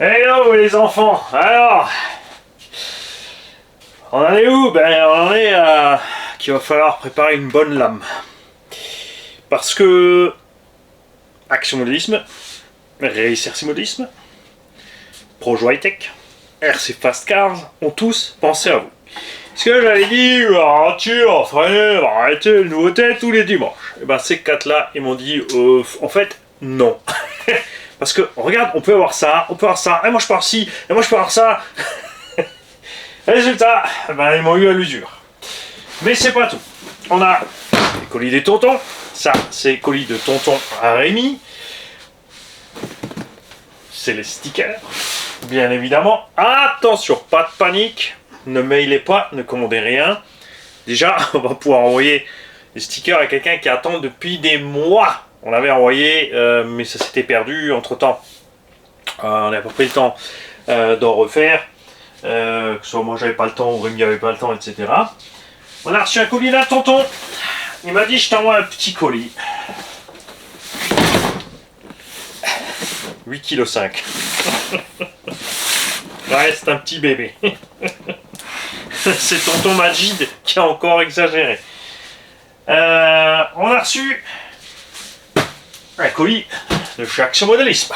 Hello les enfants. Alors, on en est où? Ben on en est à qu'il va falloir préparer une bonne lame. Parce que Action Modélisme, Réussir Modélisme, Projo High-Tech, RC Fast Cars ont tous pensé à vous. Parce que j'avais dit, Arthur, arrêtez le nouveauté tous les dimanches. Et ben ces quatre-là, ils m'ont dit, en fait, non. Parce que, regarde, on peut avoir ça, et moi je peux avoir ci, et moi je peux avoir ça. Résultat, ben, ils m'ont eu à l'usure. Mais c'est pas tout. On a les colis des tontons. Ça, c'est les colis de tonton à Rémi. C'est les stickers, bien évidemment. Attention, pas de panique. Ne mailez pas, ne commandez rien. Déjà, on va pouvoir envoyer les stickers à quelqu'un qui attend depuis des mois. On l'avait envoyé, mais ça s'était perdu entre temps. On n'a pas pris le temps d'en refaire. Que ce soit moi j'avais pas le temps ou Rémi avait pas le temps, etc. On a reçu un colis d'un tonton. Il m'a dit je t'envoie un petit colis. 8,5 kg. Ouais, c'est un petit bébé. C'est tonton Majid qui a encore exagéré. On a reçu un colis de chez Action Modélisme.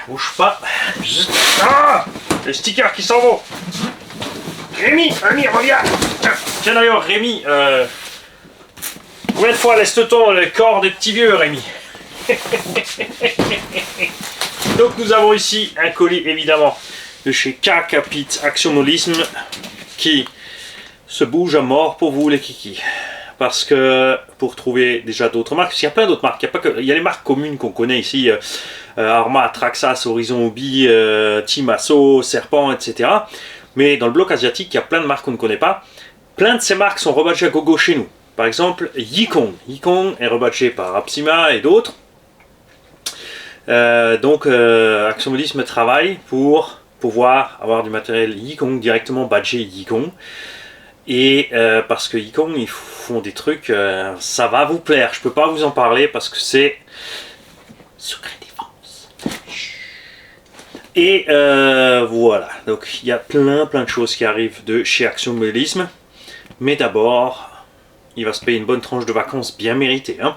Bouge pas. Ah, les stickers qui s'en vont. Rémi, reviens. Tiens d'ailleurs, Rémi, combien de fois laisse-t-on le corps des petits vieux, Rémi? Donc nous avons ici un colis évidemment de chez K-Capit Action Modélisme qui se bouge à mort pour vous les kikis. Parce que pour trouver déjà d'autres marques, parce qu'il y a plein d'autres marques, il y a les marques communes qu'on connaît ici, Arma, Traxxas, Horizon Hobby, Team Asso, Serpent, etc. Mais dans le bloc asiatique, il y a plein de marques qu'on ne connaît pas. Plein de ces marques sont rebadgées à gogo chez nous. Par exemple, Yikong. Yikong est rebadgé par Apsima et d'autres. Donc Action Modélisme travaille pour pouvoir avoir du matériel Yikong directement badgé Yikong. Et parce que Yikong, ils font des trucs, ça va vous plaire. Je peux pas vous en parler parce que c'est secret défense. Et voilà, donc il y a plein de choses qui arrivent de chez Action Modélisme. Mais d'abord, il va se payer une bonne tranche de vacances bien méritée. Hein.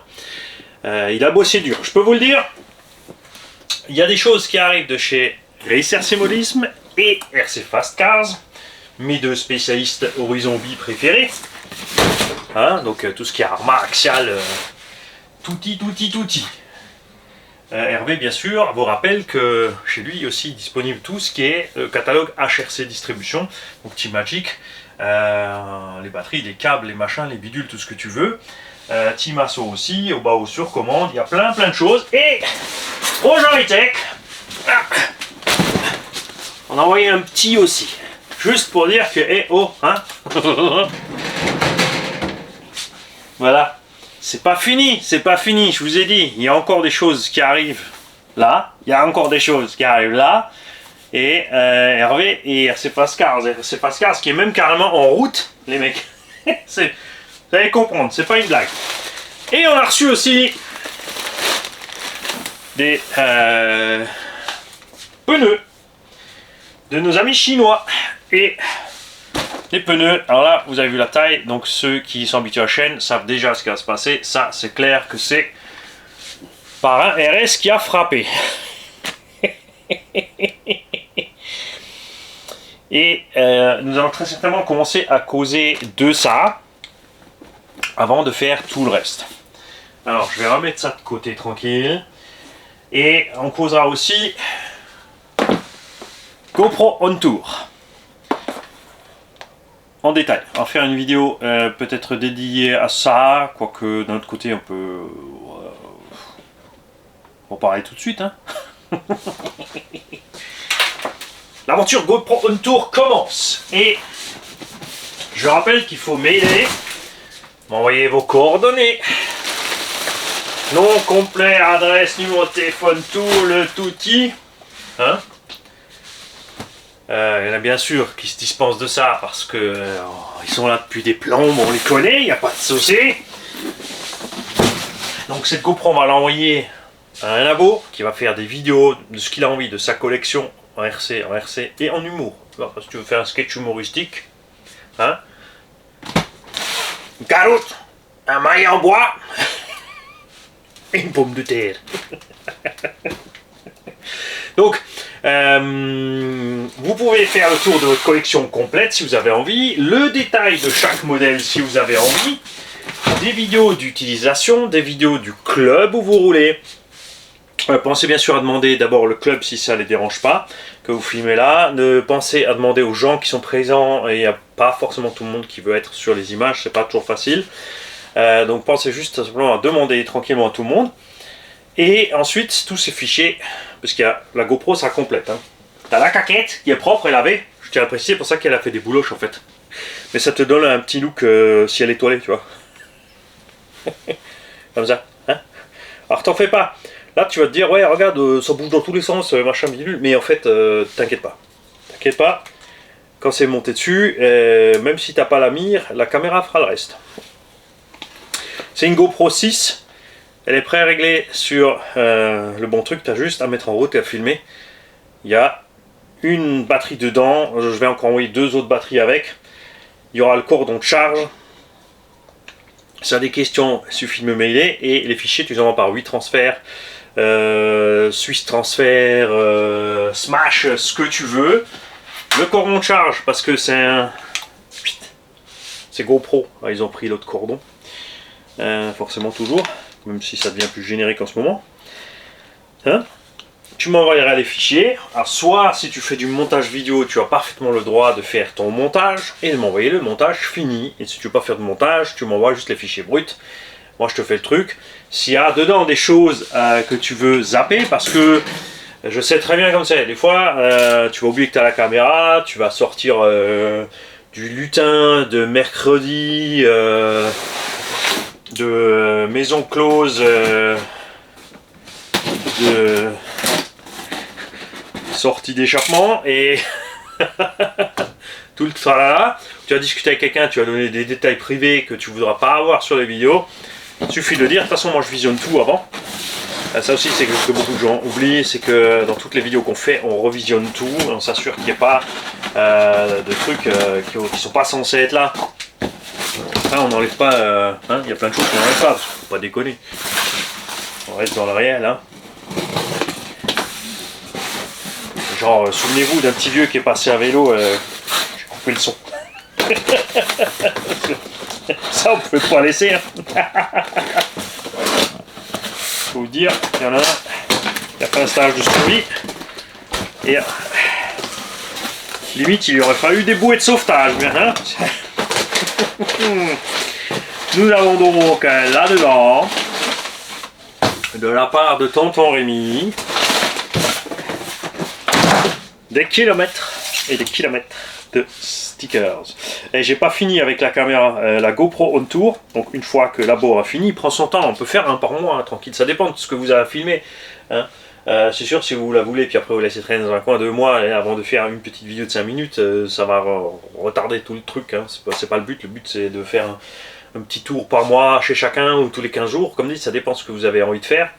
Il a bossé dur, je peux vous le dire. Il y a des choses qui arrivent de chez RC Modélisme et RC Fast Cars. Mes deux spécialistes Horizon Hobby préférés. Hein, donc tout ce qui est Arma, Axial, touti. Hervé, bien sûr, vous rappelle que chez lui aussi disponible tout ce qui est catalogue HRC distribution, donc Team Magic, les batteries, les câbles, les machins, les bidules, tout ce que tu veux. Team Asso aussi, au bas ou sur commande, il y a plein de choses. Et Projo High-Tech, on a envoyé un petit aussi. Juste pour dire que, hein. Voilà. C'est pas fini, je vous ai dit. Il y a encore des choses qui arrivent là. Il y a encore des choses qui arrivent là. Et Hervé et RC Fast Cars. RC Fast Cars qui est même carrément en route, les mecs. Vous allez comprendre, c'est pas une blague. Et on a reçu aussi des pneus de nos amis chinois. Et les pneus, alors là vous avez vu la taille, donc ceux qui sont habitués à la chaîne savent déjà ce qui va se passer. Ça c'est clair que c'est par un RS qui a frappé. Et nous allons très certainement commencer à causer de ça avant de faire tout le reste. Alors je vais remettre ça de côté tranquille. Et on causera aussi GoPro On Tour. En détail, on va faire une vidéo peut-être dédiée à ça, quoique d'un autre côté on peut en parler tout de suite. Hein. L'aventure GoPro On Tour commence et je rappelle qu'il faut mailer, m'envoyer vos coordonnées, nom complet, adresse, numéro de téléphone, tout le touti. Hein. Il y en a bien sûr qui se dispensent de ça parce que ils sont là depuis des plombes, on les connaît, il n'y a pas de souci. Donc cette GoPro on va l'envoyer un abo qui va faire des vidéos de ce qu'il a envie, de sa collection en RC et en humour. Alors, si tu veux faire un sketch humoristique, hein, une carotte, un maillet en bois et une pomme de terre. Donc, vous pouvez faire le tour de votre collection complète si vous avez envie, le détail de chaque modèle si vous avez envie, des vidéos d'utilisation, des vidéos du club où vous roulez. Pensez bien sûr à demander d'abord le club si ça ne les dérange pas, que vous filmez là. Pensez à demander aux gens qui sont présents, et il n'y a pas forcément tout le monde qui veut être sur les images, c'est pas toujours facile. Donc pensez juste simplement à demander tranquillement à tout le monde. Et ensuite, tous ces fichiers, parce qu'il y a la GoPro, ça complète. Hein. T'as la caquette qui est propre et lavée, je tiens à préciser, pour ça qu'elle a fait des bouloches en fait. Mais ça te donne un petit look si elle est toilée, tu vois. Comme ça. Hein. Alors t'en fais pas. Là tu vas te dire, ouais regarde, ça bouge dans tous les sens, machin bidule, mais en fait, t'inquiète pas. T'inquiète pas, quand c'est monté dessus, même si t'as pas la mire, la caméra fera le reste. C'est une GoPro 6. Elle est pré-réglée sur le bon truc, tu as juste à mettre en route et à filmer. Il y a une batterie dedans, je vais encore envoyer 2 autres batteries avec. Il y aura le cordon de charge. Si tu as des questions, il suffit de me mailer. Et les fichiers, tu les envoies par 8 transferts, Swiss Transfer, Smash, ce que tu veux. Le cordon de charge, parce que c'est un... C'est GoPro, ils ont pris l'autre cordon. Forcément toujours. Même si ça devient plus générique en ce moment. Hein, tu m'envoyeras les fichiers. Alors soit si tu fais du montage vidéo, tu as parfaitement le droit de faire ton montage et de m'envoyer le montage fini. Et si tu veux pas faire de montage, tu m'envoies juste les fichiers bruts. Moi je te fais le truc. S'il y a dedans des choses que tu veux zapper, parce que je sais très bien comme c'est. Des fois, tu vas oublier que tu as la caméra, tu vas sortir du lutin de mercredi... de maison close, de sortie d'échappement et tout le tralala. Tu vas discuter avec quelqu'un, tu vas donner des détails privés que tu voudras pas avoir sur les vidéos. Il suffit de le dire. De toute façon, moi je visionne tout avant. Ça aussi, c'est ce que beaucoup de gens oublient, c'est que dans toutes les vidéos qu'on fait, on revisionne tout, on s'assure qu'il n'y ait pas de trucs qui sont pas censés être là. Enfin, on n'enlève pas, hein, y a plein de choses qu'on n'enlève pas, faut pas déconner. On reste dans le réel, hein. Genre, souvenez-vous d'un petit vieux qui est passé à vélo, j'ai coupé le son. Ça, on pouvait pas laisser, hein. Faut vous dire, il y en a un qui a fait un stage de survie, et limite, il lui aurait fallu des bouées de sauvetage, hein. Nous avons donc là-dedans, de la part de tonton Rémi, des kilomètres et des kilomètres de stickers. Et j'ai pas fini avec la caméra, la GoPro On Tour. Donc une fois que l'abo aura fini, il prend son temps. On peut faire un par mois, hein, tranquille. Ça dépend de ce que vous avez filmé. Hein. C'est sûr, si vous la voulez, puis après vous laissez traîner dans un coin 2 mois et avant de faire une petite vidéo de 5 minutes, ça va retarder tout le truc. Hein. C'est pas le but. Le but c'est de faire un petit tour par mois chez chacun ou tous les 15 jours. Comme dit, ça dépend de ce que vous avez envie de faire.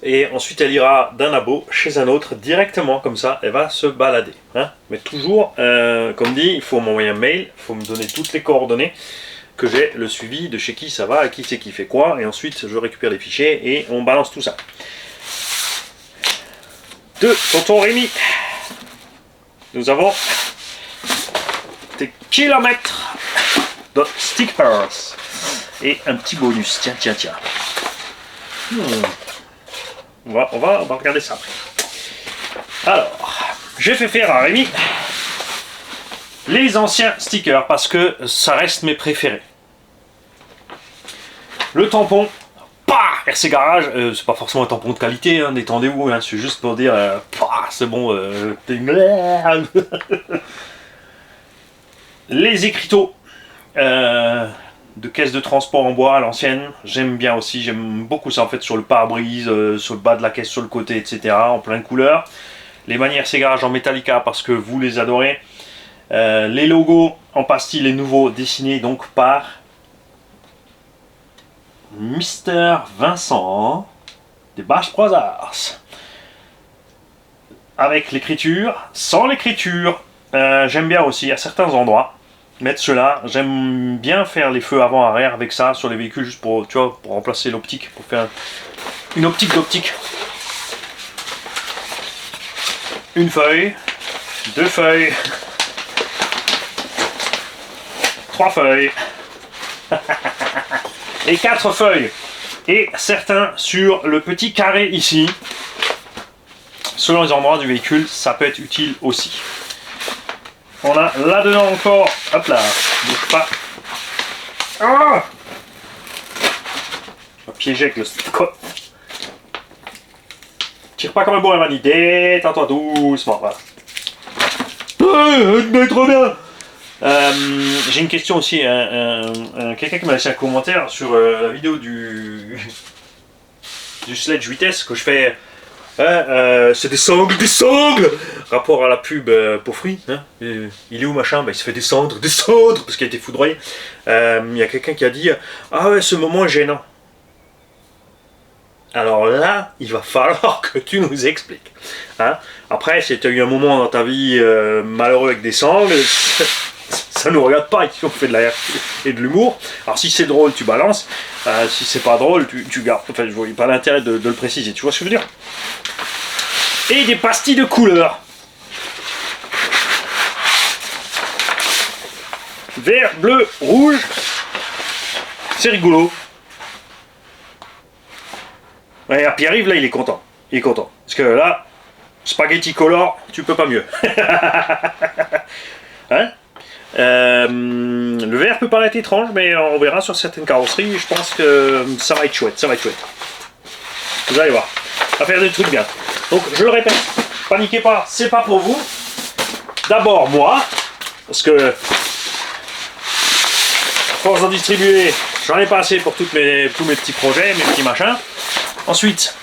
Et ensuite elle ira d'un abo chez un autre directement, comme ça elle va se balader. Hein. Mais toujours, comme dit, il faut m'envoyer un mail, il faut me donner toutes les coordonnées, que j'ai le suivi de chez qui ça va, qui c'est qui fait quoi, et ensuite je récupère les fichiers et on balance tout ça. De tonton Rémi, nous avons des kilomètres de stickers et un petit bonus. Tiens. On va regarder ça après. Alors, j'ai fait faire à Rémi les anciens stickers parce que ça reste mes préférés. Le tampon, RC Garage, c'est pas forcément un tampon de qualité, hein, détendez-vous, hein, c'est juste pour dire, c'est bon, t'es une merde. Les écriteaux de caisse de transport en bois à l'ancienne, j'aime bien aussi, j'aime beaucoup ça en fait sur le pare-brise, sur le bas de la caisse, sur le côté, etc. en plein de couleurs. Les manières RC Garage en Metallica parce que vous les adorez. Les logos en pastille, les nouveaux dessinés donc par Mister Vincent. des Bash Brothers. Avec l'écriture, sans l'écriture. J'aime bien aussi à certains endroits mettre cela. J'aime bien faire les feux avant-arrière avec ça sur les véhicules juste pour, tu vois, pour remplacer l'optique, pour faire une optique d'optique. Une feuille, 2 feuilles, 3 feuilles et 4 feuilles. Et certains sur le petit carré ici. Selon les endroits du véhicule, ça peut être utile aussi. On a là-dedans encore, hop là, bouge pas. Ah, on va piéger avec le Scott. Tire pas comme un bon Hermani, détends-toi doucement, voilà. Mais trop bien. J'ai une question aussi, quelqu'un qui m'a laissé un commentaire sur la vidéo du sledge vitesse que je fais. C'est des sangles, rapport à la pub pour fruits, hein. Il est où machin, il se fait descendre, parce qu'il a été foudroyé. Il y a quelqu'un qui a dit, ah ouais, ce moment est gênant. Alors là, il va falloir que tu nous expliques. Hein. Après, si tu as eu un moment dans ta vie malheureux avec des sangles, ça ne nous regarde pas ici, on fait de la et de l'humour. Alors si c'est drôle, tu balances. Si c'est pas drôle, tu gardes. Enfin, je ne voyais pas l'intérêt de le préciser. Tu vois ce que je veux dire? Et des pastilles de couleur. Vert, bleu, rouge. C'est rigolo. Ouais, Pierre-Yves, là, il est content. Il est content. Parce que là, spaghetti color, tu peux pas mieux. Hein? Le vert peut paraître étrange, mais on verra sur certaines carrosseries. Je pense que ça va être chouette, ça va être chouette. Vous allez voir, on va faire des trucs bien. Donc je le répète, paniquez pas, c'est pas pour vous. D'abord moi, parce que à force d'en distribuer, j'en ai pas assez pour tous mes petits projets, mes petits machins. Ensuite,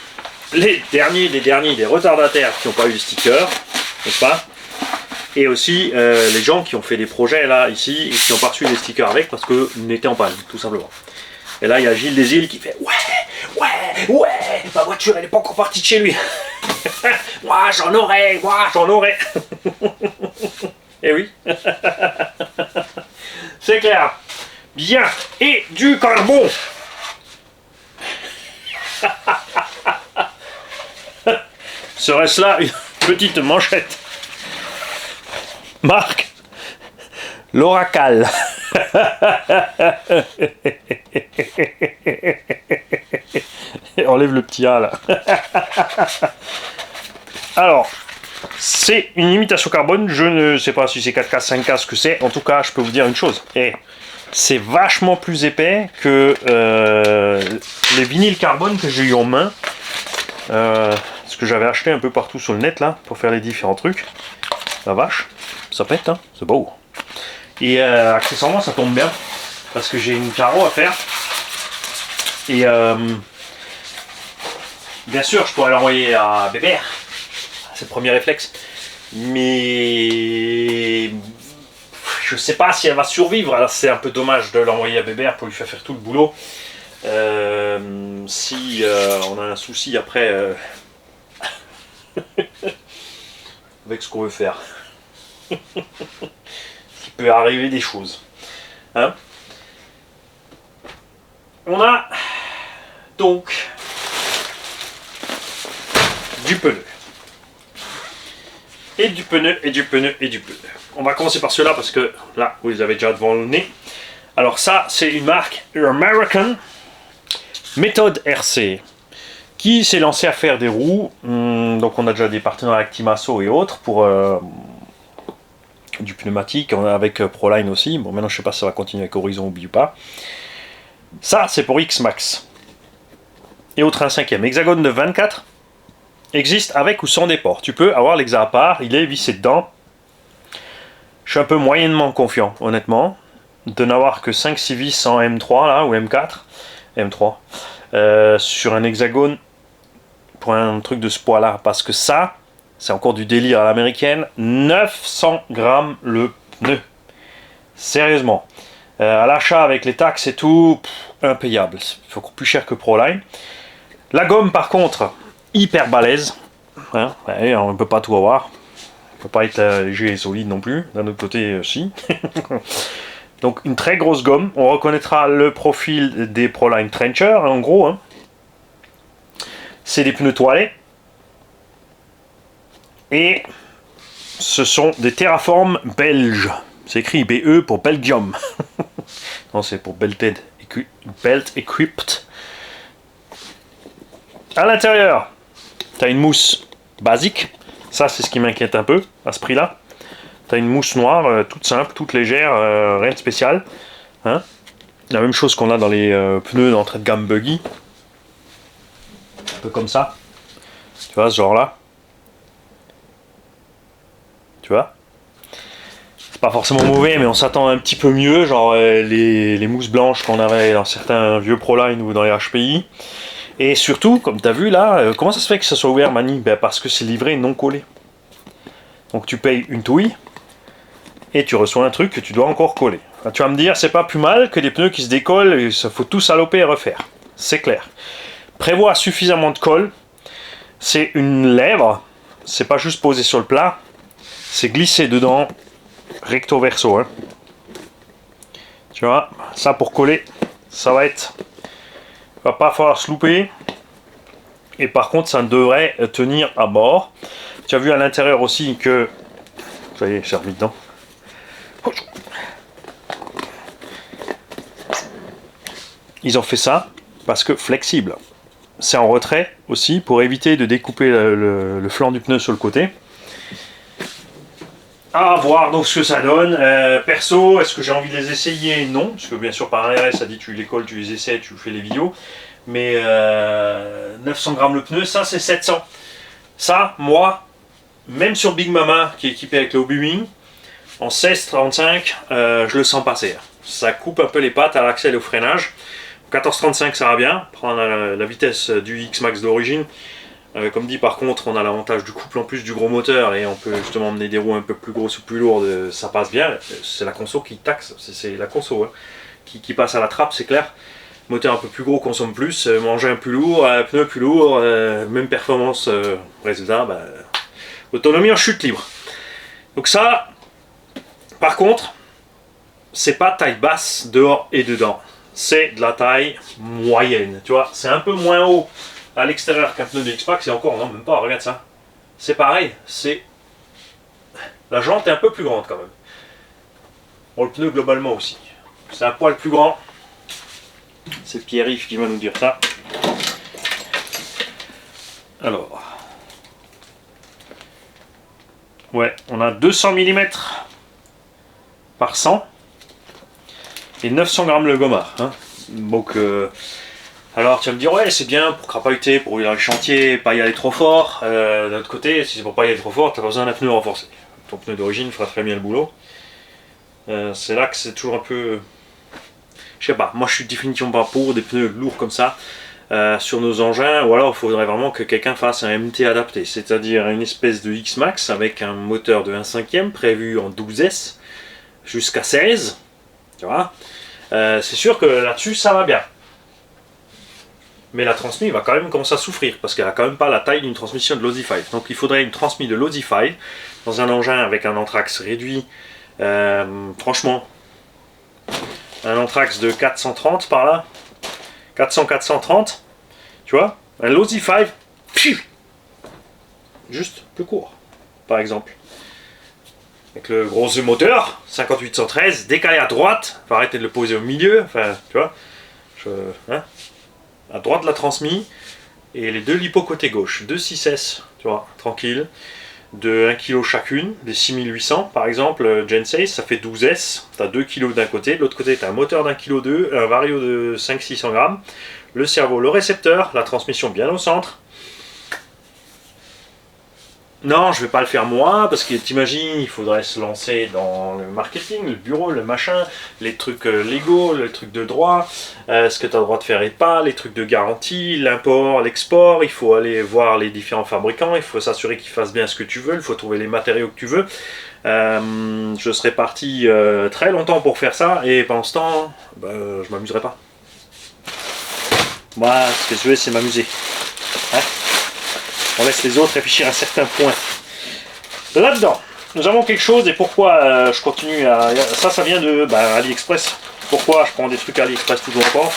les derniers des retardataires qui n'ont pas eu de sticker, n'est-ce pas? Et aussi les gens qui ont fait des projets là, ici, et qui n'ont pas reçu des stickers avec parce qu'ils étaient en panne, tout simplement. Et là, il y a Gilles des Îles qui fait ouais, ma voiture elle n'est pas encore partie de chez lui. Moi j'en aurais. Et oui. C'est clair. Bien. Et du carbone. Serait-ce là une petite manchette? Marc, l'oracal. Enlève le petit A là. Alors, c'est une imitation carbone. Je ne sais pas si c'est 4K, 5K, ce que c'est. En tout cas, je peux vous dire une chose. C'est vachement plus épais que les vinyles carbone que j'ai eu en main. Ce que j'avais acheté un peu partout sur le net là pour faire les différents trucs. La vache, ça pète, hein, c'est beau. Et accessoirement, ça tombe bien parce que j'ai une carreau à faire. Et bien sûr, je pourrais l'envoyer à Bébert. C'est le premier réflexe. Mais je sais pas si elle va survivre. Alors c'est un peu dommage de l'envoyer à Bébert pour lui faire tout le boulot. Si on a un souci après avec ce qu'on veut faire. Il peut arriver des choses. Hein? On a donc du pneu. Et du pneu, et du pneu, et du pneu. On va commencer par cela parce que là, vous les avez déjà devant le nez. Alors ça, c'est une marque American Méthode RC qui s'est lancée à faire des roues. Donc on a déjà des partenaires avec Timasso et autres pour du pneumatique. On a avec Proline aussi. Bon, maintenant je sais pas si ça va continuer avec Horizon ou pas. Ça, c'est pour X-Max. Et autre un cinquième. Hexagone de 24 existe avec ou sans des ports. Tu peux avoir l'hexa à part, il est vissé dedans. Je suis un peu moyennement confiant, honnêtement, de n'avoir que 5-6 vis en M3 là, ou M4, M3, sur un hexagone pour un truc de ce poids là, parce que ça, c'est encore du délire à l'américaine. 900 grammes le pneu. Sérieusement. À l'achat avec les taxes et tout, impayable. C'est encore plus cher que Proline. La gomme par contre, hyper balèze. Hein, ouais, on ne peut pas tout avoir. On ne peut pas être léger et solide non plus. D'un autre côté, si. Donc une très grosse gomme. On reconnaîtra le profil des Proline Trencher, hein, en gros. Hein. C'est des pneus toilés. Et ce sont des Terraform belges. C'est écrit BE pour Belgium. Non, c'est pour Belt Equipped. À l'intérieur, tu as une mousse basique. Ça, c'est ce qui m'inquiète un peu à ce prix-là. Tu as une mousse noire, toute simple, toute légère, rien de spécial. Hein, la même chose qu'on a dans les pneus d'entrée de gamme buggy. Un peu comme ça. Tu vois, ce genre-là. Tu vois, c'est pas forcément mauvais, mais on s'attend un petit peu mieux. Genre les mousses blanches qu'on avait dans certains vieux Proline ou dans les HPI. Et surtout, comme tu as vu là, comment ça se fait que ça soit ouvert, Mani? Ben parce que c'est livré non collé. Donc tu payes une touille et tu reçois un truc que tu dois encore coller. Enfin, tu vas me dire, c'est pas plus mal que des pneus qui se décollent et ça faut tout saloper et refaire. C'est clair. Prévois suffisamment de colle. C'est une lèvre. C'est pas juste posé sur le plat. C'est glissé dedans, recto verso. Hein. Tu vois, ça pour coller, ça va être... va pas falloir se louper. Et par contre, ça devrait tenir à bord. Tu as vu à l'intérieur aussi que... ça y est, j'ai remis dedans. Ils ont fait ça parce que flexible. C'est en retrait aussi pour éviter de découper le flanc du pneu sur le côté. À voir donc ce que ça donne. Perso, est-ce que j'ai envie de les essayer? Non, parce que bien sûr par un RS, ça dit tu les colles, tu les essaies, tu fais les vidéos. Mais 900 grammes le pneu, ça c'est 700. Ça, moi, même sur Big Mama qui est équipé avec le Hobby en 16-35, je le sens passer. Ça coupe un peu les pattes à l'axel et au freinage. 14-35 ça va bien, prendre la vitesse du X-Max d'origine. Comme dit, par contre, on a l'avantage du couple en plus du gros moteur et on peut justement emmener des roues un peu plus grosses ou plus lourdes, ça passe bien. C'est la conso qui taxe, c'est la conso hein, qui passe à la trappe, c'est clair. Moteur un peu plus gros consomme plus, engin plus lourd, pneu plus lourd, même performance, résultat, bah, autonomie en chute libre. Donc ça, par contre, c'est pas taille basse dehors et dedans, c'est de la taille moyenne, tu vois, c'est un peu moins haut à l'extérieur qu'un pneu de X-Pac, c'est encore, non même pas, regarde ça. C'est pareil, c'est... la jante est un peu plus grande quand même. Bon, le pneu globalement aussi. C'est un poil plus grand. C'est Pierre-Yves qui va nous dire ça. Alors... ouais, on a 200 mm par 100 et 900 grammes le gommard. Hein. Donc... alors tu vas me dire ouais c'est bien pour crapahuter, pour y aller le chantier, pas y aller trop fort. D'un autre côté, si c'est pour pas y aller trop fort, tu as besoin d'un pneu renforcé. Ton pneu d'origine fera très bien le boulot. C'est là que c'est toujours un peu... je sais pas, moi je suis définitivement pas pour des pneus lourds comme ça sur nos engins, ou alors il faudrait vraiment que quelqu'un fasse un MT adapté, c'est-à-dire une espèce de X-Max avec un moteur de 1/5 prévu en 12S jusqu'à 16, tu vois. C'est sûr que là-dessus ça va bien. Mais la transmission va quand même commencer à souffrir parce qu'elle n'a quand même pas la taille d'une transmission de l'Audi 5. Donc il faudrait une transmission de l'Audi 5 dans un engin avec un anthrax réduit. Franchement, un anthrax de 430 par là, 400-430, tu vois, un L'Audi 5, juste plus court, par exemple. Avec le gros moteur, 5813, décalé à droite, faut arrêter de le poser au milieu, enfin, tu vois, hein, à droite de la transmise, et les deux lipo côté gauche, 2 6S, tu vois, tranquille, de 1 kg chacune, des 6800 par exemple, Gen 6, ça fait 12S, tu as 2 kg d'un côté, de l'autre côté tu as un moteur d'1 kg 2, un vario de 500-600 grammes, le cerveau, le récepteur, la transmission bien au centre. Non, je vais pas le faire moi, parce que t'imagines, il faudrait se lancer dans le marketing, le bureau, le machin, les trucs légaux, les trucs de droit, ce que tu as le droit de faire et pas, les trucs de garantie, l'import, l'export, il faut aller voir les différents fabricants, il faut s'assurer qu'ils fassent bien ce que tu veux, il faut trouver les matériaux que tu veux. Je serais parti très longtemps pour faire ça, et pendant ce temps, je m'amuserais pas. Moi, ce que je veux, c'est m'amuser. On laisse les autres réfléchir à un certain point. Là-dedans, nous avons quelque chose, et pourquoi je continue à... Ça vient de AliExpress. Pourquoi je prends des trucs AliExpress toujours encore?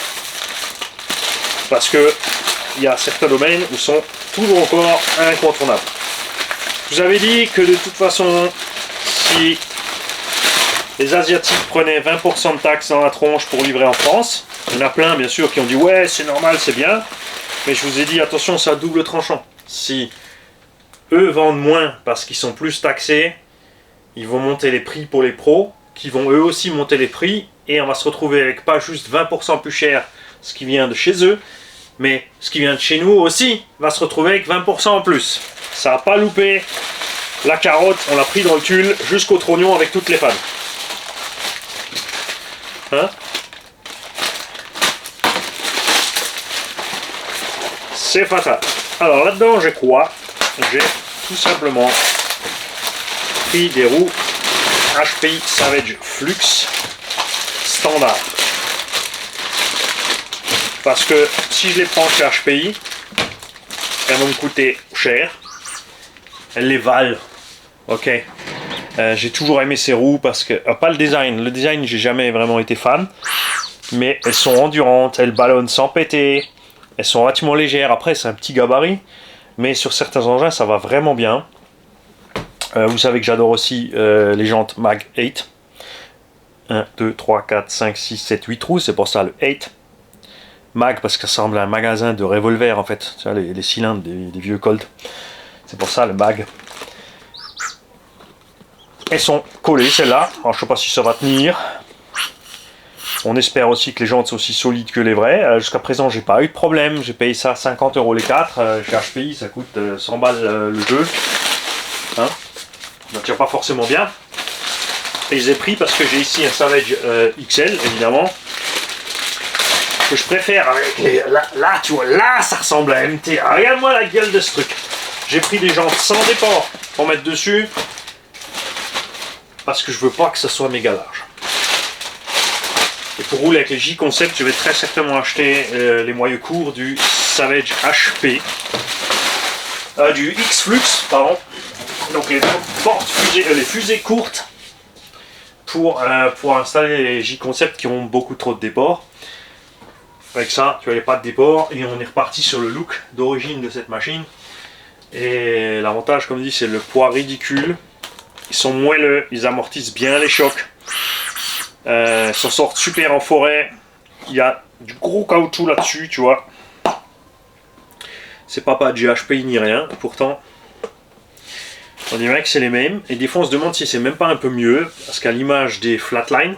Parce que il y a certains domaines où sont toujours encore incontournables. Je vous avais dit que de toute façon, si les Asiatiques prenaient 20% de taxes dans la tronche pour livrer en France, il y en a plein bien sûr qui ont dit ouais c'est normal, c'est bien, mais je vous ai dit attention, c'est à double tranchant. Si eux vendent moins parce qu'ils sont plus taxés, ils vont monter les prix pour les pros, qui vont eux aussi monter les prix, et on va se retrouver avec pas juste 20% plus cher ce qui vient de chez eux, mais ce qui vient de chez nous aussi va se retrouver avec 20% en plus. Ça n'a pas loupé. La carotte, on l'a pris dans le tulle jusqu'au trognon avec toutes les pannes. Hein? C'est fatal. Alors là-dedans, j'ai quoi? J'ai tout simplement pris des roues HPI Savage Flux standard. Parce que si je les prends chez HPI, elles vont me coûter cher. Elles les valent. Ok. J'ai toujours aimé ces roues parce que... pas le design. Le design, j'ai jamais vraiment été fan. Mais elles sont endurantes, elles ballonnent sans péter. Elles sont relativement légères. Après, c'est un petit gabarit. Mais sur certains engins, ça va vraiment bien. Vous savez que j'adore aussi les jantes Mag 8. 1, 2, 3, 4, 5, 6, 7, 8 trous. C'est pour ça le 8. Mag parce que ça ressemble à un magasin de revolver en fait, tu vois, les cylindres des vieux Colt, c'est pour ça le Mag. Elles sont collées celles-là, alors je sais pas si ça va tenir. On espère aussi que les jantes sont aussi solides que les vraies. Jusqu'à présent j'ai pas eu de problème, j'ai payé ça 50 € les 4, chez HPI ça coûte 100 balles le jeu. Hein, ça tire pas forcément bien. Et je les ai pris parce que j'ai ici un Savage XL évidemment. Que je préfère avec les... Là, tu vois, là, ça ressemble à MT. Ah, regarde-moi la gueule de ce truc. J'ai pris des jantes sans déport pour mettre dessus. Parce que je veux pas que ça soit méga large. Et pour rouler avec les J-Concept, je vais très certainement acheter les moyeux courts du Savage HP. Du X-Flux, pardon. Donc les porte-fusées, les fusées courtes. Pour installer les J-Concept qui ont beaucoup trop de déport. Avec ça, tu vois, il n'y a pas de déport et on est reparti sur le look d'origine de cette machine. Et l'avantage, comme je dis, c'est le poids ridicule. Ils sont moelleux, ils amortissent bien les chocs. Ils s'en sortent super en forêt. Il y a du gros caoutchouc là-dessus, tu vois. C'est pas du HPI ni rien. Pourtant, on dirait que c'est les mêmes. Et des fois, on se demande si c'est même pas un peu mieux. Parce qu'à l'image des flatline,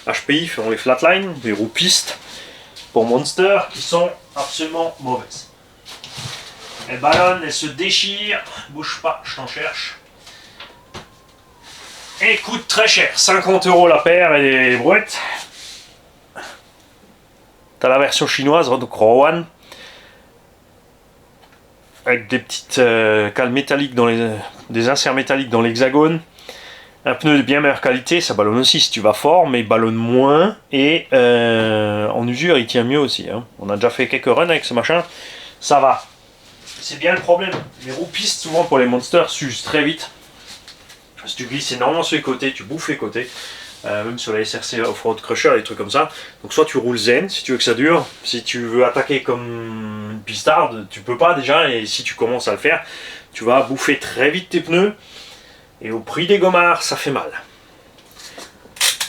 HPI font les flatline, des roues pistes. Pour Monster qui sont absolument mauvaises. Elles ballonnent, elles se déchirent. Bouge pas, je t'en cherche. Et coûtent très cher. 50 € la paire et les brouettes. T'as la version chinoise, donc Rowan. Avec des petites cales métalliques des inserts métalliques dans l'hexagone. Un pneu de bien meilleure qualité, ça ballonne aussi si tu vas fort, mais il ballonne moins et en usure il tient mieux aussi. Hein. On a déjà fait quelques runs avec ce machin, ça va. C'est bien le problème. Les roues pistes, souvent pour les monsters, s'usent très vite. Si tu glisses énormément sur les côtés, tu bouffes les côtés. Même sur la SRC Off-Road Crusher, des trucs comme ça. Donc soit tu roules zen si tu veux que ça dure. Si tu veux attaquer comme une pistarde, tu peux pas déjà. Et si tu commences à le faire, tu vas bouffer très vite tes pneus. Et au prix des gommards, ça fait mal.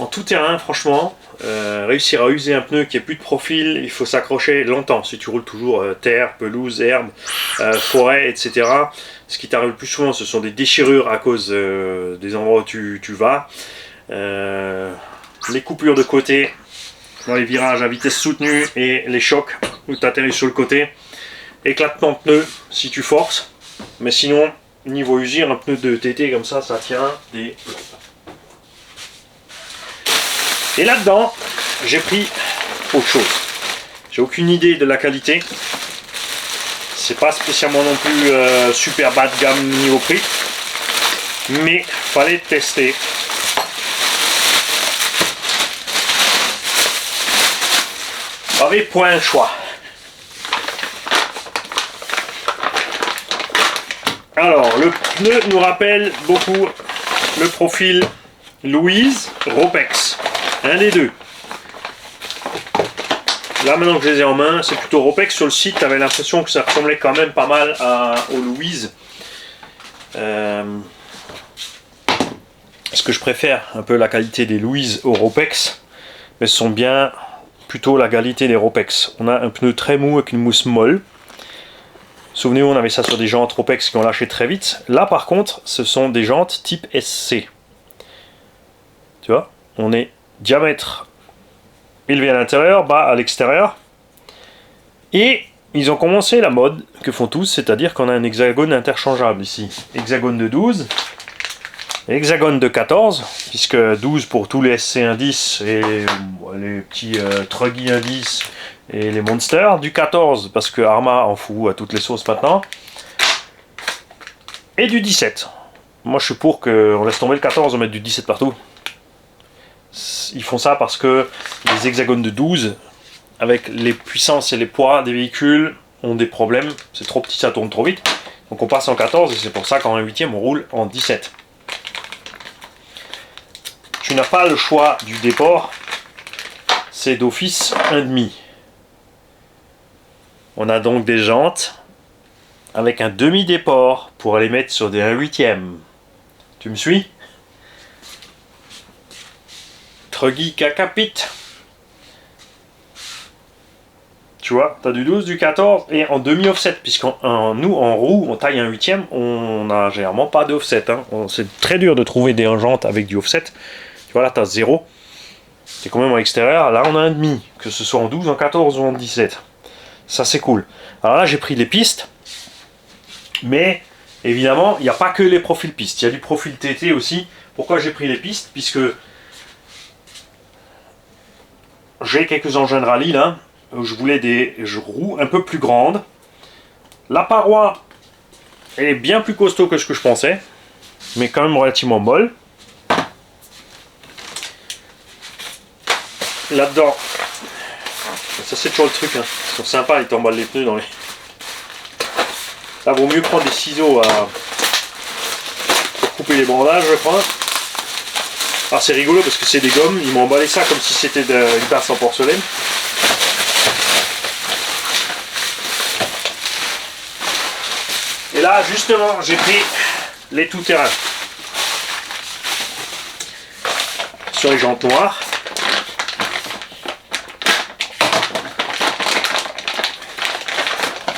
En tout terrain, franchement, réussir à user un pneu qui n'a plus de profil, il faut s'accrocher longtemps. Si tu roules toujours terre, pelouse, herbe, forêt, etc. Ce qui t'arrive le plus souvent, ce sont des déchirures à cause des endroits où tu vas. Les coupures de côté, dans les virages à vitesse soutenue et les chocs où tu atterris sur le côté. Éclatement de pneu si tu forces. Mais sinon, niveau usure, un pneu de TT comme ça tient des plombs. Et là-dedans, j'ai pris autre chose. J'ai aucune idée de la qualité. C'est pas spécialement non plus super bas de gamme niveau prix. Mais fallait tester. J'avais point le choix. Alors, le pneu nous rappelle beaucoup le profil Louise Ropex. Un des deux. Là, maintenant que je les ai en main, c'est plutôt Ropex. Sur le site, tu avais l'impression que ça ressemblait quand même pas mal aux Louise. Est-ce que je préfère un peu la qualité des Louise au Ropex, mais ce sont bien plutôt la qualité des Ropex. On a un pneu très mou avec une mousse molle. Souvenez-vous, on avait ça sur des jantes Ropex qui ont lâché très vite. Là, par contre, ce sont des jantes type SC. Tu vois, on est diamètre élevé à l'intérieur, bas à l'extérieur. Et ils ont commencé la mode que font tous, c'est-à-dire qu'on a un hexagone interchangeable ici. Hexagone de 12, hexagone de 14, puisque 12 pour tous les SC indices et les petits Truggy indices et les monsters, du 14 parce que Arma en fout à toutes les sauces maintenant, et du 17. Moi je suis pour qu'on laisse tomber le 14, on met du 17 partout. Ils font ça parce que les hexagones de 12, avec les puissances et les poids des véhicules, ont des problèmes. C'est trop petit, ça tourne trop vite. Donc on passe en 14 et c'est pour ça qu'en 8e on roule en 17. Tu n'as pas le choix du déport, c'est d'office 1,5. On a donc des jantes avec un demi-déport pour aller mettre sur des 1/8e. Tu me suis? Truggy Kakapit. Tu vois, tu as du 12, du 14 et en demi-offset, puisqu'en nous, en roue, on taille un 8e, on n'a généralement pas d'offset. Hein. C'est très dur de trouver des jantes avec du offset. Tu vois, là, tu as 0. C'est quand même en extérieur. Là, on a un demi, que ce soit en 12, en 14 ou en 17. Ça, c'est cool. Alors là, j'ai pris les pistes. Mais, évidemment, il n'y a pas que les profils pistes. Il y a du profil TT aussi. Pourquoi j'ai pris les pistes? Puisque j'ai quelques engins de rallye, là. Je voulais des roues un peu plus grandes. La paroi est bien plus costaud que ce que je pensais. Mais quand même relativement molle. Là-dedans, ça c'est toujours le truc, hein. Ils sont sympas, ils t'emballent les pneus dans les... Là, vaut mieux prendre des ciseaux pour couper les bandages, je crois. Alors c'est rigolo parce que c'est des gommes, ils m'ont emballé ça comme si c'était une tasse en porcelaine. Et là, justement, j'ai pris les tout-terrain. Sur les jantes noires.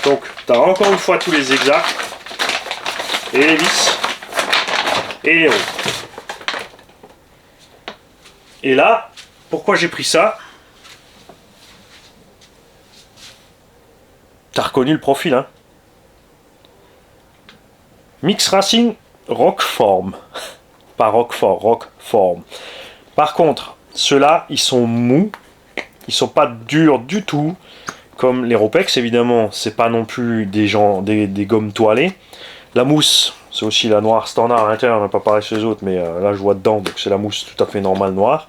Donc, tu as encore une fois tous les zigzags, et les vis, et les roues. Et là, pourquoi j'ai pris ça? Tu as reconnu le profil, hein? Mix Racing Rockform. Pas Rockfort, Rockform. Par contre, ceux-là, ils sont mous, ils sont pas durs du tout. Comme les Ropex, évidemment, c'est pas non plus des gommes toilées. La mousse, c'est aussi la noire standard à l'intérieur, mais pas pareil chez les autres, mais là je vois dedans, donc c'est la mousse tout à fait normale noire.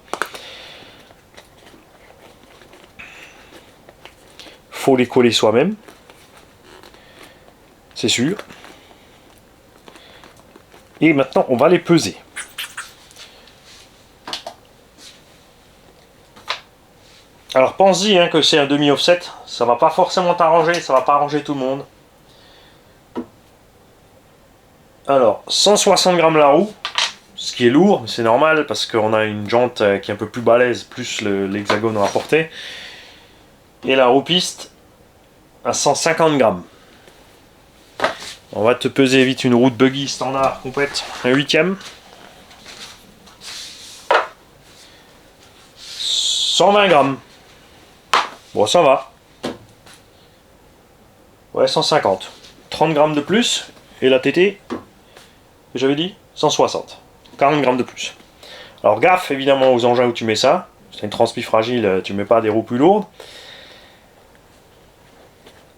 Faut les coller soi-même, c'est sûr. Et maintenant, on va les peser. Alors pense-y hein, que c'est un demi-offset, ça va pas forcément t'arranger, ça va pas arranger tout le monde. Alors 160 grammes la roue, ce qui est lourd, mais c'est normal parce qu'on a une jante qui est un peu plus balèze, plus l'hexagone rapporté. Et la roue piste à 150 grammes. On va te peser vite une roue de buggy standard complète, un 8e. 120 grammes. Bon, ça va. Ouais, 150. 30 grammes de plus. Et la TT, que j'avais dit 160. 40 grammes de plus. Alors, gaffe évidemment aux engins où tu mets ça. C'est une transpi fragile, tu mets pas des roues plus lourdes.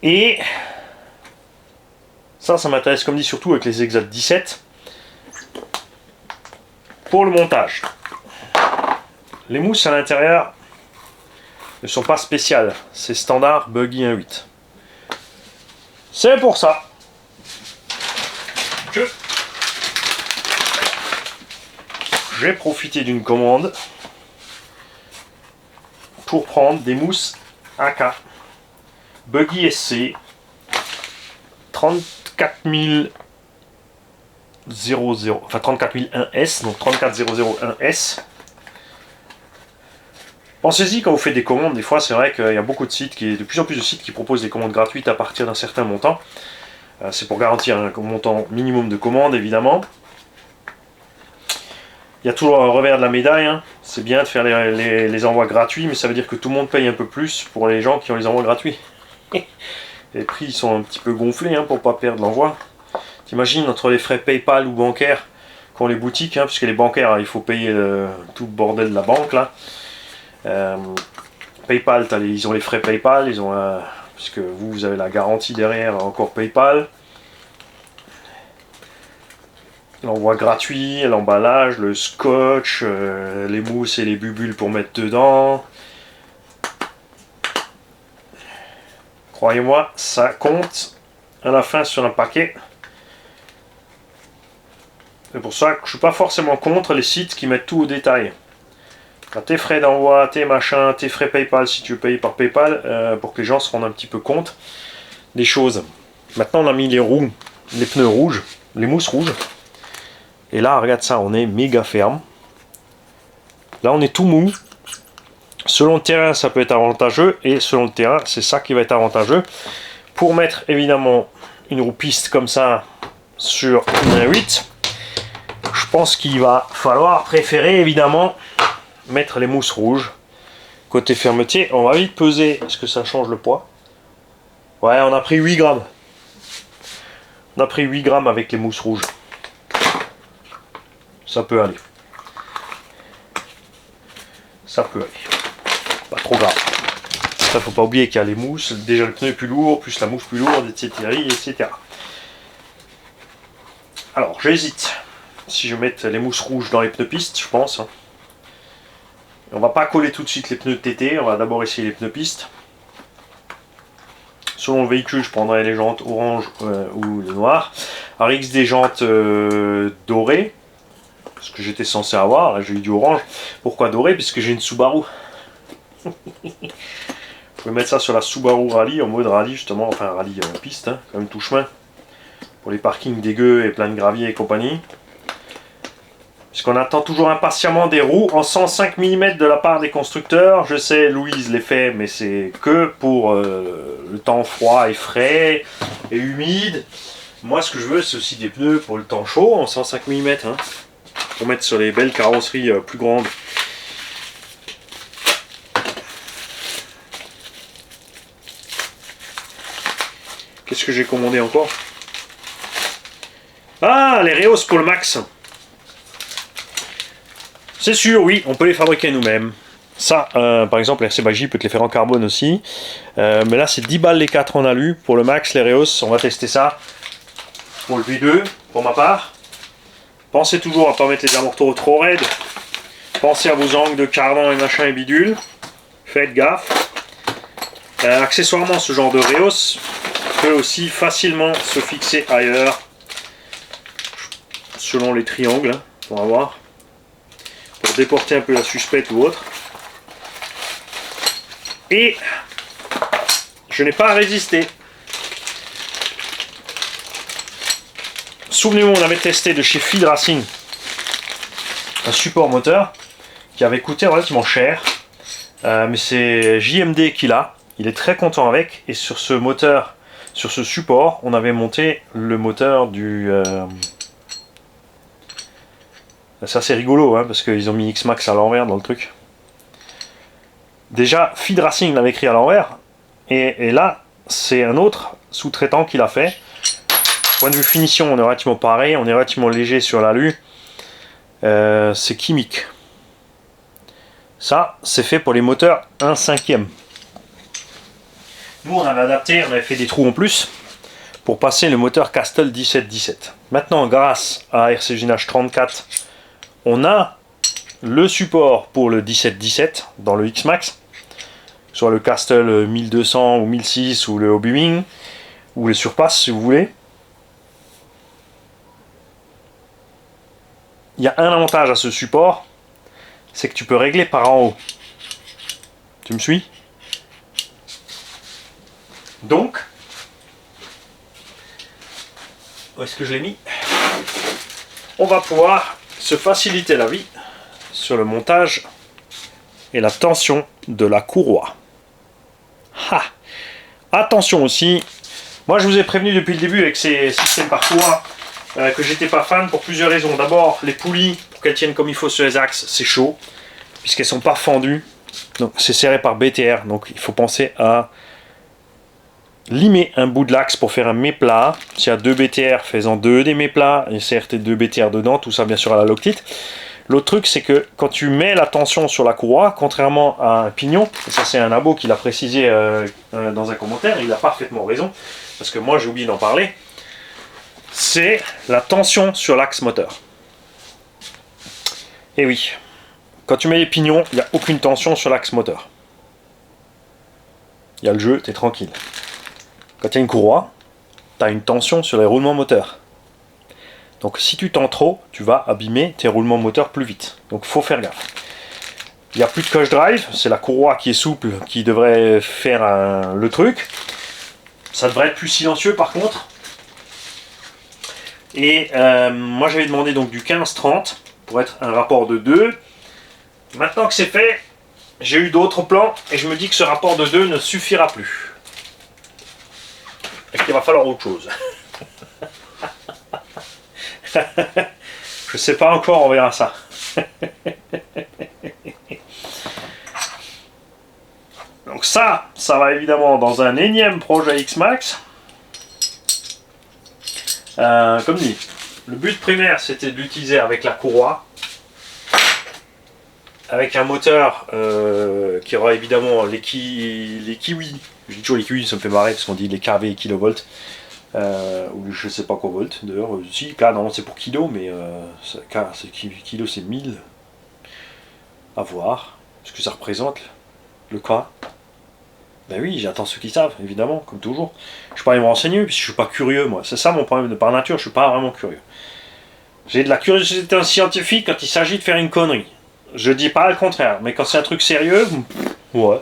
Et ça m'intéresse, comme dit, surtout avec les Exact 17. Pour le montage. Les mousses à l'intérieur ne sont pas spéciales, c'est standard buggy 1.8. C'est pour ça que j'ai profité d'une commande pour prendre des mousses AK Buggy SC 34000 enfin 34001S, donc 34001S. Pensez-y quand vous faites des commandes, des fois c'est vrai qu'il y a beaucoup de sites, de plus en plus de sites qui proposent des commandes gratuites à partir d'un certain montant. C'est pour garantir un montant minimum de commandes évidemment. Il y a toujours un revers de la médaille, hein. C'est bien de faire les envois gratuits, mais ça veut dire que tout le monde paye un peu plus pour les gens qui ont les envois gratuits. Les prix ils sont un petit peu gonflés hein, pour ne pas perdre l'envoi. T'imagines entre les frais PayPal ou bancaires qu'ont les boutiques, hein, puisque les bancaires il faut payer tout le bordel de la banque là. PayPal, ils ont les frais PayPal, ils ont puisque vous avez la garantie derrière encore PayPal. L'envoi gratuit, l'emballage, le scotch, les mousses et les bubules pour mettre dedans. Croyez-moi, ça compte à la fin sur un paquet. C'est pour ça que je suis pas forcément contre les sites qui mettent tout au détail. Tes frais d'envoi, tes machins, tes frais PayPal si tu veux payer par PayPal, pour que les gens se rendent un petit peu compte des choses. Maintenant on a mis les roues, les pneus rouges, les mousses rouges. Et là regarde ça, on est méga ferme. Là on est tout mou. Selon le terrain ça peut être avantageux, et selon le terrain c'est ça qui va être avantageux. Pour mettre évidemment une roue piste comme ça sur une 8, je pense qu'il va falloir préférer évidemment mettre les mousses rouges. Côté fermeté, on va vite peser. Est-ce que ça change le poids? Ouais, on a pris 8 grammes. On a pris 8 grammes avec les mousses rouges. Ça peut aller. Ça peut aller. Pas trop grave. Ça, faut pas oublier qu'il y a les mousses. Déjà le pneu est plus lourd, plus la mousse plus lourde, etc. etc. Alors, j'hésite. Si je mets les mousses rouges dans les pneus pistes, je pense. On va pas coller tout de suite les pneus TT, on va d'abord essayer les pneus pistes. Selon le véhicule, je prendrai les jantes orange ou les noires. RX des jantes dorées, ce que j'étais censé avoir, là j'ai eu du orange. Pourquoi doré? Puisque j'ai une Subaru. Vous pouvez mettre ça sur la Subaru Rally, en mode rallye justement, enfin rallye piste, hein, comme tout chemin. Pour les parkings dégueux et plein de gravier et compagnie. Puisqu'on attend toujours impatiemment des roues en 105 mm de la part des constructeurs. Je sais, Louise les fait, mais c'est que pour le temps froid et frais et humide. Moi, ce que je veux, c'est aussi des pneus pour le temps chaud en 105 mm. Hein, pour mettre sur les belles carrosseries plus grandes. Qu'est-ce que j'ai commandé encore? Ah, les Reos pour le Max. C'est sûr, oui, on peut les fabriquer nous-mêmes. Ça, par exemple, RC Bagi peut te les faire en carbone aussi. Mais là, c'est 10 balles les 4 en alu. Pour le Max, les Reos, on va tester ça. Pour le V2, pour ma part. Pensez toujours à ne pas mettre les amorteurs trop raides. Pensez à vos angles de cardan et machin et bidule. Faites gaffe. Accessoirement, ce genre de Reos peut aussi facilement se fixer ailleurs. Selon les triangles, hein, on va voir. Pour déporter un peu la suspecte ou autre. Et je n'ai pas résisté. Souvenez-vous, on avait testé de chez Feed Racing un support moteur qui avait coûté relativement cher. Mais c'est JMD qui l'a. Il est très content avec. Et sur ce moteur, sur ce support, on avait monté le moteur du... Ça c'est rigolo hein, parce qu'ils ont mis X-Max à l'envers dans le truc. Déjà, Feed Racing l'avait écrit à l'envers. Et là, c'est un autre sous-traitant qui l'a fait. Point de vue finition, on est relativement pareil. On est relativement léger sur l'alu. C'est chimique. Ça, c'est fait pour les moteurs 1/5. Nous, on avait adapté, on avait fait des trous en plus pour passer le moteur Castle 1717. Maintenant, grâce à RCGNH 34, on a le support pour le 1717 dans le X-Max, soit le Castle 1200 ou 1006 ou le Hobby Wing, ou les Surpass si vous voulez. il y a un avantage à ce support, c'est que tu peux régler par en haut. Tu me suis? Donc, où est-ce que je l'ai mis? On va pouvoir se faciliter la vie sur le montage et la tension de la courroie. Ha! Attention aussi, moi je vous ai prévenu depuis le début avec ces systèmes par courroie que j'étais pas fan pour plusieurs raisons. D'abord, les poulies, pour qu'elles tiennent comme il faut sur les axes, c'est chaud, puisqu'elles sont pas fendues. Donc c'est serré par BTR, donc il faut penser à limer un bout de l'axe pour faire un méplat. S'il y a 2 BTR, fais-en 2 des méplats, insère tes 2 BTR dedans, tout ça bien sûr à la loctite. L'autre truc, c'est que quand tu mets la tension sur la courroie, contrairement à un pignon, et ça c'est un abo qui l'a précisé dans un commentaire, il a parfaitement raison, parce que moi j'ai oublié d'en parler, c'est la tension sur l'axe moteur. Et oui, quand tu mets les pignons, il n'y a aucune tension sur l'axe moteur. Il y a le jeu, tu es tranquille. Quand il y a une courroie, tu as une tension sur les roulements moteurs. Donc si tu tends trop, tu vas abîmer tes roulements moteurs plus vite. Donc il faut faire gaffe. Il n'y a plus de coach drive, c'est la courroie qui est souple qui devrait faire le truc. Ça devrait être plus silencieux par contre. Et moi j'avais demandé donc du 15-30 pour être un rapport de 2. Maintenant que c'est fait, j'ai eu d'autres plans et je me dis que ce rapport de 2 ne suffira plus. Et qu'il va falloir autre chose. Je sais pas encore, on verra ça. Donc ça va évidemment dans un énième projet X-Max. Comme dit, le but primaire c'était de l'utiliser avec la courroie. Avec un moteur qui aura évidemment les kiwis. Je dis toujours les kiwis, ça me fait marrer parce qu'on dit les kV kilovolts. Ou je sais pas quoi volt d'ailleurs, si, K non c'est pour kilo, mais K c'est kilo c'est 1000 à voir, ce que ça représente le K. Ben oui, j'attends ceux qui savent, évidemment, comme toujours. Je suis pas allé me renseigner, puisque je suis pas curieux moi, c'est ça mon problème de par nature, je suis pas vraiment curieux. J'ai de la curiosité d'un scientifique quand il s'agit de faire une connerie. Je dis pas le contraire, mais quand c'est un truc sérieux, ouais,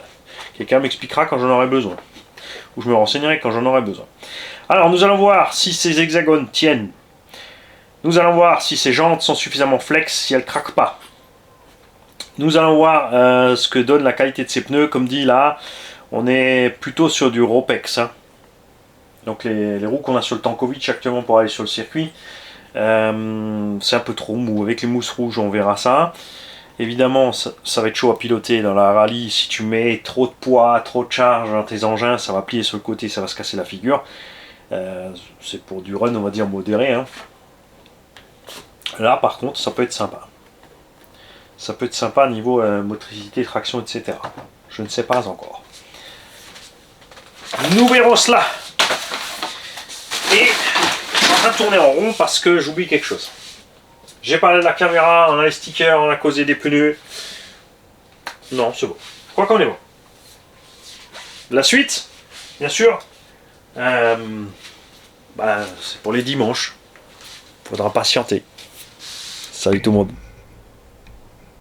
quelqu'un m'expliquera quand j'en aurai besoin. Ou je me renseignerai quand j'en aurai besoin. Alors nous allons voir si ces hexagones tiennent. Nous allons voir si ces jantes sont suffisamment flex, si elles ne craquent pas. Nous allons voir ce que donne la qualité de ces pneus. Comme dit là, on est plutôt sur du Ropex. Hein. Donc les roues qu'on a sur le Tankovic actuellement pour aller sur le circuit, c'est un peu trop mou. Avec les mousses rouges, on verra ça. Évidemment, ça va être chaud à piloter dans la rallye. Si tu mets trop de poids, trop de charge dans tes engins, ça va plier sur le côté, ça va se casser la figure. C'est pour du run, on va dire, modéré. Hein. Là, par contre, ça peut être sympa. Ça peut être sympa niveau motricité, traction, etc. Je ne sais pas encore. Nous verrons cela. Et je suis en train de tourner en rond parce que j'oublie quelque chose. J'ai parlé de la caméra, on a les stickers, on a causé des pneus. Non, c'est bon. Je crois qu'on est bon. La suite, bien sûr, c'est pour les dimanches. Faudra patienter. Salut tout le monde.